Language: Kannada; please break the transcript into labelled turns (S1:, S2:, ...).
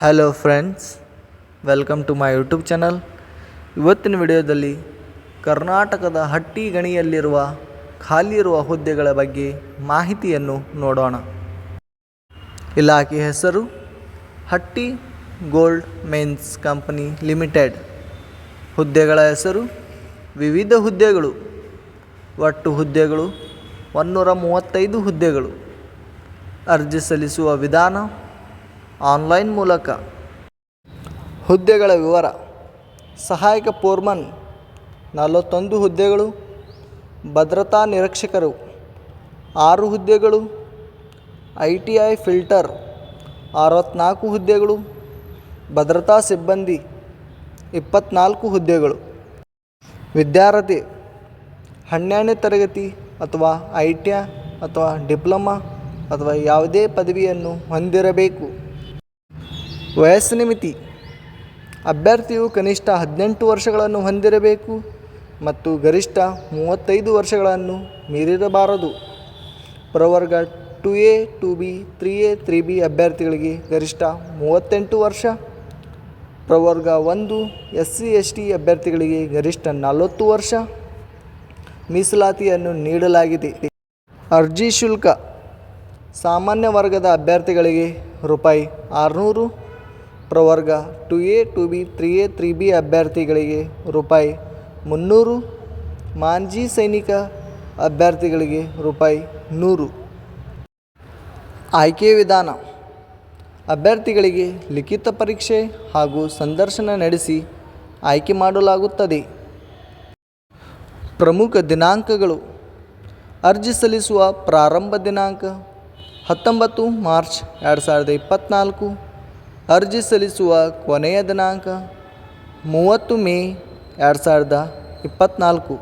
S1: Hello friends, welcome to my YouTube channel. ಇವತ್ತಿನ ವಿಡಿಯೋದಲ್ಲಿ ಕರ್ನಾಟಕದ ಹಟ್ಟಿ ಗಣಿಯಲ್ಲಿರುವ ಖಾಲಿ ಇರುವ ಹುದ್ದೆಗಳ ಬಗ್ಗೆ ಮಾಹಿತಿಯನ್ನು ನೋಡೋಣ. ಇಲಾಖೆ ಹೆಸರು ಹಟ್ಟಿ ಗೋಲ್ಡ್ ಮೈನ್ಸ್ ಕಂಪನಿ ಲಿಮಿಟೆಡ್. ಹುದ್ದೆಗಳ ಹೆಸರು ವಿವಿಧ ಹುದ್ದೆಗಳು. ಒಟ್ಟು ಹುದ್ದೆಗಳು 135 ಹುದ್ದೆಗಳು. ಅರ್ಜಿ ಸಲ್ಲಿಸುವ ವಿಧಾನ ಆನ್ಲೈನ್ ಮೂಲಕ. ಹುದ್ದೆಗಳ ವಿವರ: ಸಹಾಯಕ ಫೋರ್ಮನ್ 41 ಹುದ್ದೆಗಳು, ಭದ್ರತಾ ನಿರೀಕ್ಷಕರು 6 ಹುದ್ದೆಗಳು, ITI ಫಿಲ್ಟರ್ 64 ಹುದ್ದೆಗಳು, ಭದ್ರತಾ ಸಿಬ್ಬಂದಿ 24 ಹುದ್ದೆಗಳು. ವಿದ್ಯಾರ್ಥಿ 12ನೇ ತರಗತಿ ಅಥವಾ ITI ಅಥವಾ ಡಿಪ್ಲೊಮಾ ಅಥವಾ ಯಾವುದೇ ಪದವಿಯನ್ನು ಹೊಂದಿರಬೇಕು. ವಯಸ್ಸಿನ ಮಿತಿ: ಅಭ್ಯರ್ಥಿಯು ಕನಿಷ್ಠ 18 ವರ್ಷಗಳನ್ನು ಹೊಂದಿರಬೇಕು ಮತ್ತು ಗರಿಷ್ಠ 35 ವರ್ಷಗಳನ್ನು ಮೀರಿರಬಾರದು. ಪ್ರವರ್ಗ 2A 2B 3A 3B ಅಭ್ಯರ್ಥಿಗಳಿಗೆ ಗರಿಷ್ಠ 38 ವರ್ಷ. ಪ್ರವರ್ಗ 1 SC ST ಅಭ್ಯರ್ಥಿಗಳಿಗೆ ಗರಿಷ್ಠ 40 ವರ್ಷ ಮೀಸಲಾತಿಯನ್ನು ನೀಡಲಾಗಿದೆ. ಅರ್ಜಿ ಶುಲ್ಕ: ಸಾಮಾನ್ಯ ವರ್ಗದ ಅಭ್ಯರ್ಥಿಗಳಿಗೆ ₹600, ಪ್ರವರ್ಗ 2A 2B 3A 3B ಅಭ್ಯರ್ಥಿಗಳಿಗೆ ₹300, ಮಾಜಿ ಸೈನಿಕ ಅಭ್ಯರ್ಥಿಗಳಿಗೆ ₹100. ಆಯ್ಕೆ ವಿಧಾನ: ಅಭ್ಯರ್ಥಿಗಳಿಗೆ ಲಿಖಿತ ಪರೀಕ್ಷೆ ಹಾಗೂ ಸಂದರ್ಶನ ನಡೆಸಿ ಆಯ್ಕೆ ಮಾಡಲಾಗುತ್ತದೆ. ಪ್ರಮುಖ ದಿನಾಂಕಗಳು: ಅರ್ಜಿ ಸಲ್ಲಿಸುವ ಪ್ರಾರಂಭ ದಿನಾಂಕ 19 ಮಾರ್ಚ್ 2024. ಅರ್ಜಿ ಸಲ್ಲಿಸುವ ಕೊನೆಯ ದಿನಾಂಕ 30 ಮೇ 2024.